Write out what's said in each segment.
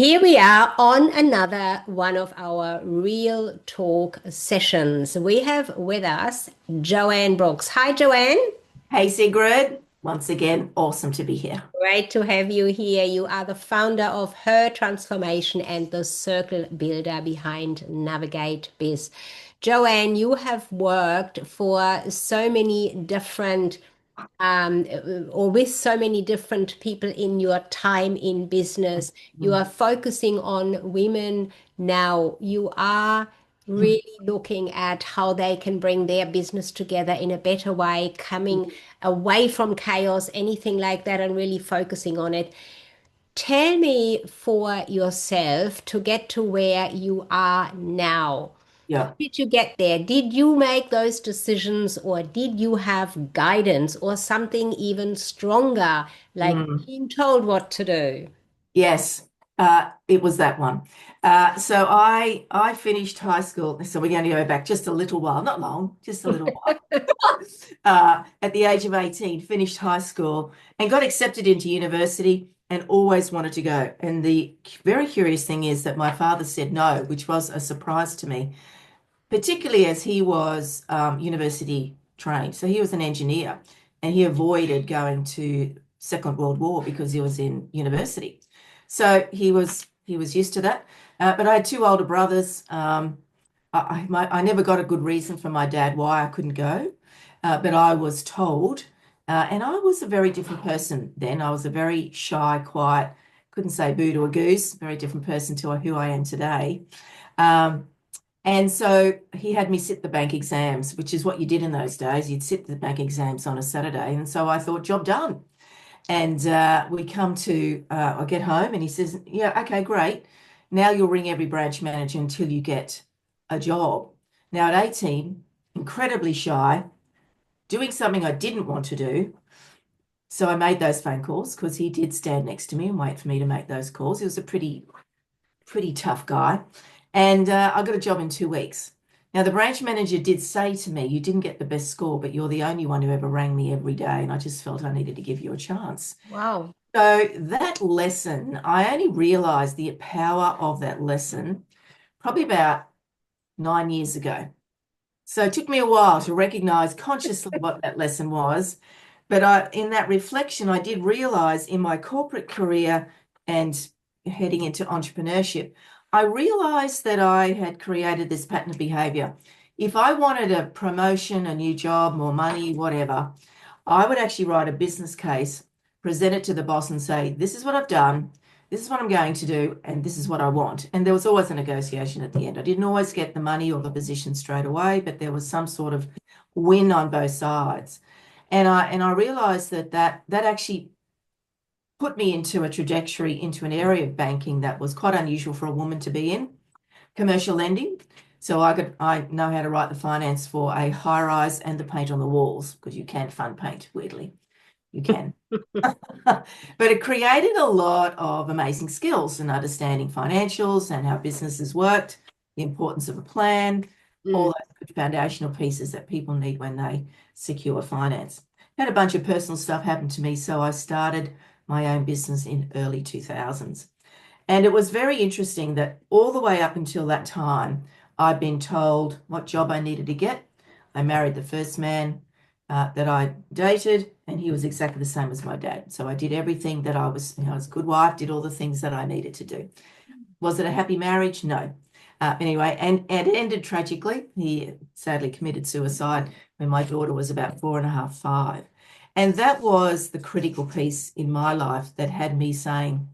Here we are on another one of our Real Talk sessions. We have with us Joanne Brooks. Hi, Joanne. Hey Sigrid, once again, awesome to be here. Great to have you here. You are the founder of Her Transformation and the circle builder behind Navigate Biz. Joanne, you have worked for so many different um, or with so many different people in your time in business. You Mm. are focusing on women now. You are really looking at how they can bring their business together in a better way, coming away from chaos, anything like that, and really focusing on it. Tell me for yourself to get to where you are now. Yeah. Did you get there? Did you make those decisions, or did you have guidance or something even stronger, like Mm. being told what to do? Yes, it was that one. So I finished high school. So we're going to go back just a little while, not long, just a little while. At the age of 18, finished high school and got accepted into university and always wanted to go. And the very curious thing is that my father said no, which was a surprise to me, particularly as he was university trained. So he was an engineer and he avoided going to Second World War because he was in university. So he was used to that. But I had two older brothers. I never got a good reason from my dad why I couldn't go, but I was told, and I was a very different person then. I was a very shy, quiet, couldn't say boo to a goose, very different person to who I am today. Um, and so he had me sit the bank exams, which is what you did in those days. You'd sit the bank exams on a Saturday. And so I thought, job done. And we come to, I get home and he says, yeah, okay, great. Now you'll ring every branch manager until you get a job. Now at 18, incredibly shy, doing something I didn't want to do. So I made those phone calls because he did stand next to me and wait for me to make those calls. He was a pretty tough guy. And I got a job in 2 weeks. Now, the branch manager did say to me, you didn't get the best score, but you're the only one who ever rang me every day. And I just felt I needed to give you a chance. Wow. So that lesson, I only realized the power of that lesson probably about 9 years ago. So it took me a while to recognize consciously what that lesson was. But in that reflection, I did realize in my corporate career and heading into entrepreneurship, I realized that I had created this pattern of behavior. If I wanted a promotion, a new job, more money, whatever, I would actually write a business case, present it to the boss and say, this is what I've done, this is what I'm going to do, and this is what I want. And there was always a negotiation at the end. I didn't always get the money or the position straight away, but there was some sort of win on both sides. And I realized that actually put me into a trajectory into an area of banking that was quite unusual for a woman to be in, commercial lending. So I know how to write the finance for a high rise and the paint on the walls because you can fund paint, weirdly. You can. But it created a lot of amazing skills in understanding financials and how businesses worked, the importance of a plan, all Mm. those good foundational pieces that people need when they secure finance. Had a bunch of personal stuff happen to me, so I started my own business in early 2000s. And it was very interesting that all the way up until that time, I'd been told what job I needed to get. I married the first man that I dated, and he was exactly the same as my dad. So I did everything that I was a good wife, did all the things that I needed to do. Was it a happy marriage? No. Anyway, and it ended tragically. He sadly committed suicide when my daughter was about 4.5, 5. And that was the critical piece in my life that had me saying,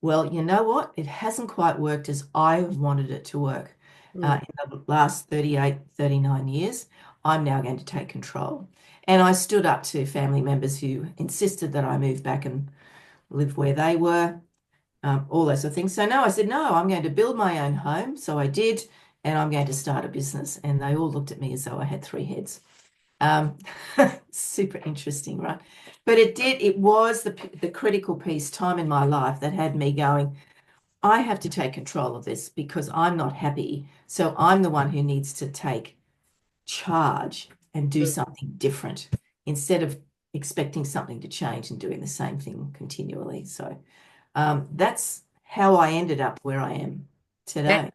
well, you know what? It hasn't quite worked as I wanted it to work. Mm. In the last 38, 39 years, I'm now going to take control. And I stood up to family members who insisted that I move back and live where they were, all those sort of things. So no, I said, no, I'm going to build my own home. So I did, and I'm going to start a business. And they all looked at me as though I had three heads. Um, super interesting, right? But it was the critical piece, time in my life that had me going, I have to take control of this because I'm not happy. So I'm the one who needs to take charge and do something different instead of expecting something to change and doing the same thing continually. So that's how I ended up where I am That today.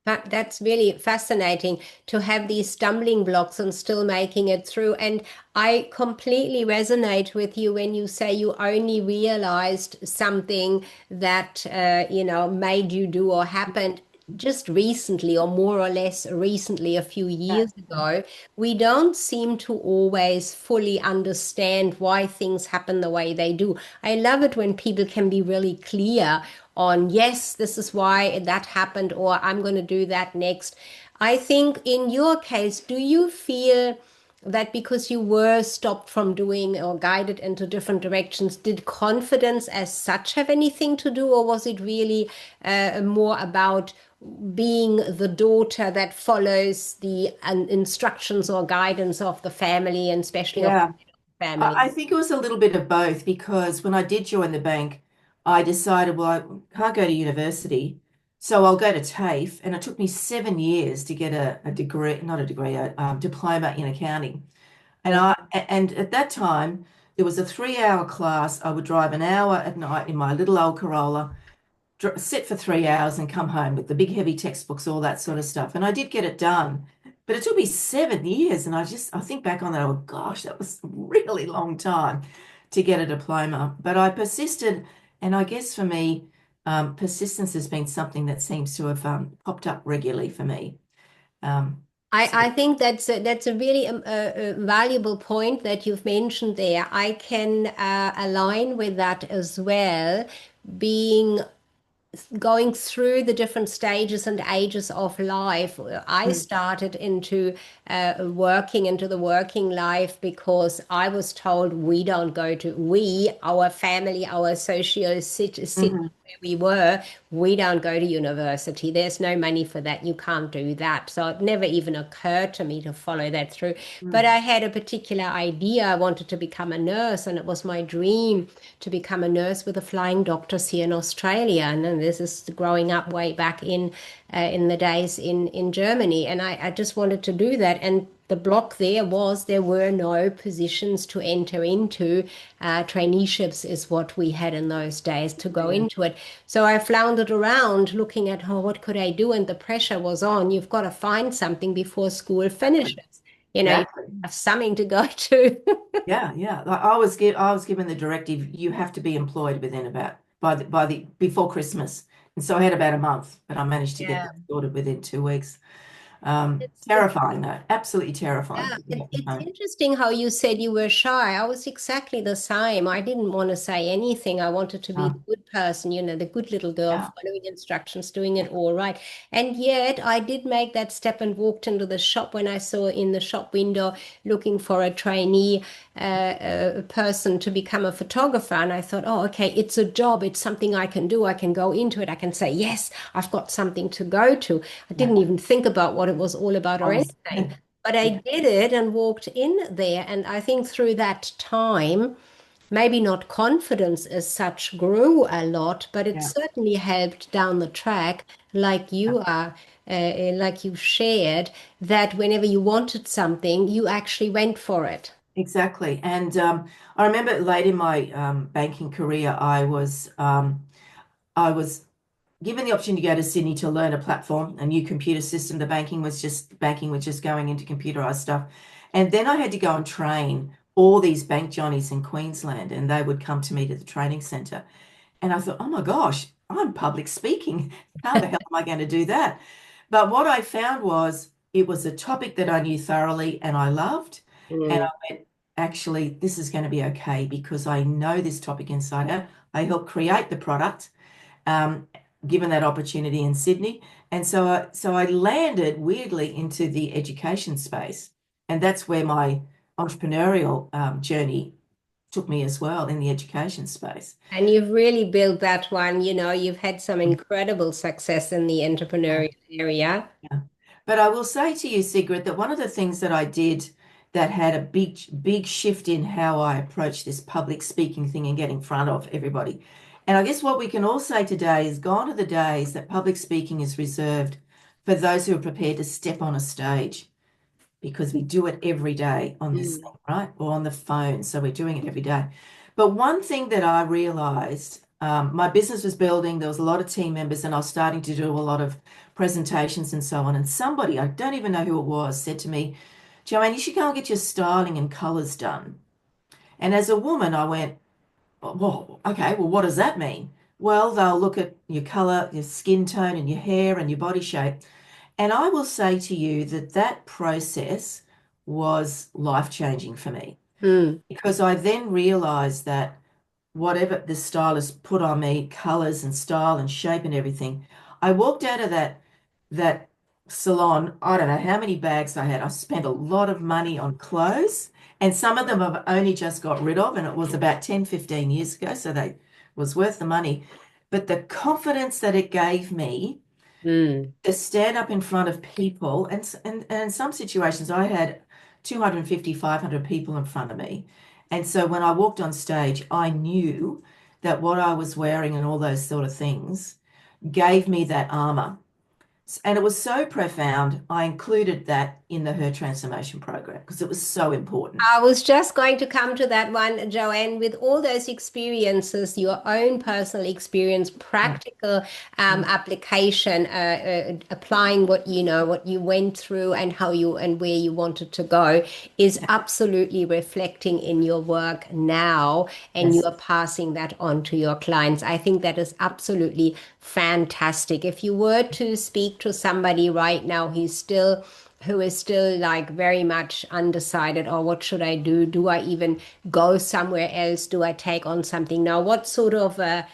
that's really fascinating to have these stumbling blocks and still making it through. And I completely resonate with you when you say you only realized something that made you do or happened just recently, or more or less recently, a few Yeah. years ago. We don't seem to always fully understand why things happen the way they do. I love it when people can be really clear on, yes, this is why that happened, or I'm going to do that next. I think in your case, do you feel that because you were stopped from doing or guided into different directions, did confidence as such have anything to do, or was it really more about being the daughter that follows the instructions or guidance of the family, and especially of Yeah. the family? I think it was a little bit of both because when I did join the bank, I decided, well, I can't go to university, so I'll go to TAFE. And it took me 7 years to get a degree, not a degree, a diploma in accounting. Yeah. And at that time, it was a 3 hour class. I would drive an hour at night in my little old Corolla, sit for 3 hours and come home with the big heavy textbooks, all that sort of stuff. And I did get it done, but it took me 7 years. And I think back on that, oh gosh, that was a really long time to get a diploma. But I persisted. And I guess for me, persistence has been something that seems to have popped up regularly for me. So, I think that's a really valuable point that you've mentioned there. I can align with that as well, being going through the different stages and ages of life. I mm, started into working into the working life because I was told we don't go to, we, our family, our city mhm, where we were, we don't go to university. There's no money for that. You can't do that. So it never even occurred to me to follow that through. But mm, I had a particular idea. I wanted to become a nurse, and it was my dream to become a nurse with the Flying Doctors here in Australia. And then this is growing up way back in the days in Germany. And I just wanted to do that. And the block there was there were no positions to enter into. Traineeships is what we had in those days to go yeah, into it. So I floundered around looking at, oh, what could I do? And the pressure was on. You've got to find something before school exactly. finishes. You Exactly. have something to go to. Yeah, yeah. Like I was given the directive you have to be employed within about by the before Christmas. And so I had about a month, but I managed to get Yeah. that sorted within 2 weeks. It's Terrifying though. Absolutely terrifying Yeah, picking up the it's phone. interesting how you said you were shy. I was exactly the same. I didn't want to say anything. I wanted to be Uh, the good person, the good little girl yeah, following instructions, doing it all right. And yet I did make that step and walked into the shop when I saw in the shop window looking for a trainee person to become a photographer. And I thought, oh, okay, it's a job. It's something I can do. I can go into it. I can say, yes, I've got something to go to. I yeah. didn't even think about what it was all about I or was anything. But I yeah, did it and walked in there. And I think through that time, maybe not confidence as such grew a lot, but it yeah, certainly helped down the track, yeah. like you shared, that whenever you wanted something, you actually went for it. Exactly. And I remember late in my banking career, I was given the opportunity to go to Sydney to learn a platform, a new computer system. The banking was just going into computerized stuff. And then I had to go and train all these bank johnnies in Queensland, and they would come to me to the training center. And I thought, oh my gosh, I'm public speaking. How the hell am I going to do that? But what I found was it was a topic that I knew thoroughly and I loved. And I Mm. went, actually, this is going to be okay because I know this topic inside out. I helped create the product, um, given that opportunity in Sydney. And so I landed weirdly into the education space. And that's where my entrepreneurial journey took me as well in the education space. And you've really built that one. You've had some incredible success in the Yeah. entrepreneurial area. Yeah. But I will say to you, Sigrid, that one of the things that I did that had a big shift in how I approach this public speaking thing and get in front of everybody. And I guess what we can all say today is gone are the days that public speaking is reserved for those who are prepared to step on a stage because we do it every day on this thing, Mm. right? Or on the phone. So we're doing it every day. But one thing that I realized My business was building. There was a lot of team members, and I was starting to do a lot of presentations and so on. And somebody, I don't even know who it was, said to me, Joanne, you should go and get your styling and colors done. And as a woman, I went, "Oh, well, okay, well, what does that mean?" Well, they'll look at your color, your skin tone, and your hair and your body shape. And I will say to you that that process was life-changing for me Mm. because I then realized that whatever the stylist put on me, colors and style and shape and everything, I walked out of that salon. I don't know how many bags I had. I spent a lot of money on clothes, and some of them I've only just got rid of, and it was about 10, 15 years ago, so they was worth the money. But the confidence that it gave me Mm. to stand up in front of people, and in some situations I had 250, 500 people in front of me. And so when I walked on stage, I knew that what I was wearing and all those sort of things gave me that armor. And it was so profound, I included that in the Her Transformation program because it was so important. I was just going to come to that one, Joanne, with all those experiences, your own personal experience, Yeah. practical application, applying what you know, what you went through and how you and where you wanted to go is absolutely reflecting in your work now, and you Yes. are passing that on to your clients. I think that is absolutely fantastic. If you were to speak to somebody right now who is still like very much undecided, or what should I do? Do I even go somewhere else? Do I take on something now? What sort of a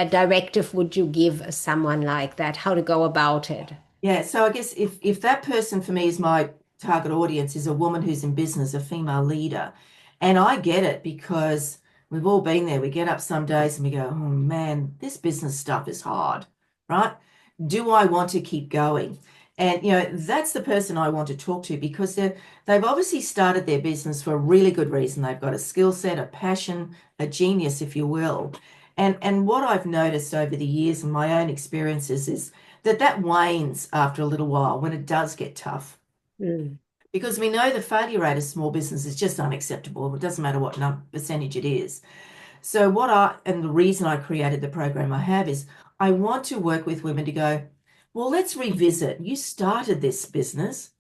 directive would you give someone like that? How to go about it? Yeah, so I guess if that person for me is my target audience is a woman who's in business, a female leader, and I get it because we've all been there. We get up some days and we go, "Oh man, this business stuff is hard," right? Do I want to keep going? And that's the person I want to talk to because they've obviously started their business for a really good reason. They've got a skill set, a passion, a genius, if you will. And what I've noticed over the years and my own experiences is that wanes after a little while when it does get tough. Mm. Because we know the failure rate of small business is just unacceptable. It doesn't matter what percentage it is. So and the reason I created the program I have is I want to work with women to go, well, let's revisit. You started this business.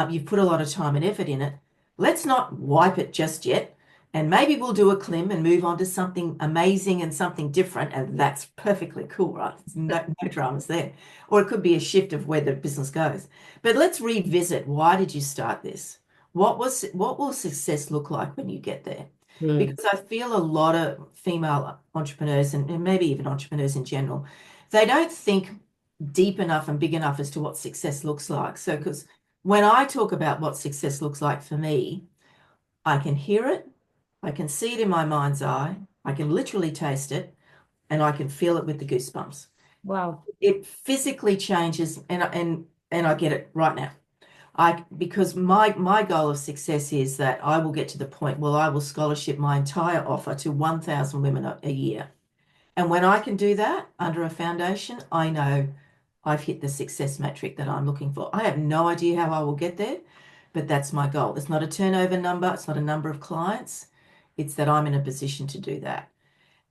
You've put a lot of time and effort in it. Let's not wipe it just yet. And maybe we'll do a clim and move on to something amazing and something different. And that's perfectly cool, right? There's no dramas there. Or it could be a shift of where the business goes. But let's revisit. Why did you start this? What will success look like when you get there? Mm. Because I feel a lot of female entrepreneurs and maybe even entrepreneurs in general, they don't think deep enough and big enough as to what success looks like. So, because when I talk about what success looks like for me, I can hear it, I can see it in my mind's eye, I can literally taste it, and I can feel it with the goosebumps. Wow. It physically changes, and I get it right now. Because my goal of success is that I will get to the point where I will scholarship my entire offer to 1,000 women a year. And when I can do that under a foundation, I know I've hit the success metric that I'm looking for. I have no idea how I will get there, but that's my goal. It's not a turnover number, it's not a number of clients. It's that I'm in a position to do that.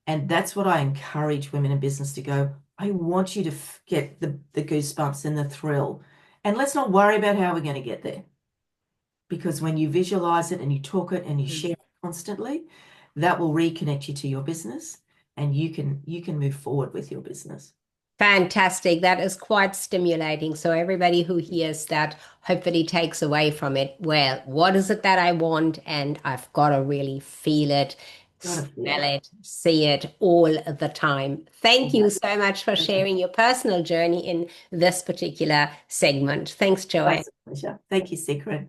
And that's what I encourage women in business to go. I want you to get the goosebumps and the thrill. And let's not worry about how we're going to get there. Because when you visualize it and you talk it and you share it constantly, that will reconnect you to your business and you can move forward with your business. Fantastic. That is quite stimulating. So everybody who hears that hopefully takes away from it, well, what is it that I want? And I've got to really feel it, Gotta feel smell it. it, see it all the time. Thank Yeah. you so much for sharing your personal journey in this particular segment. Thanks, Joanne. That's a pleasure. Thank you, Secret.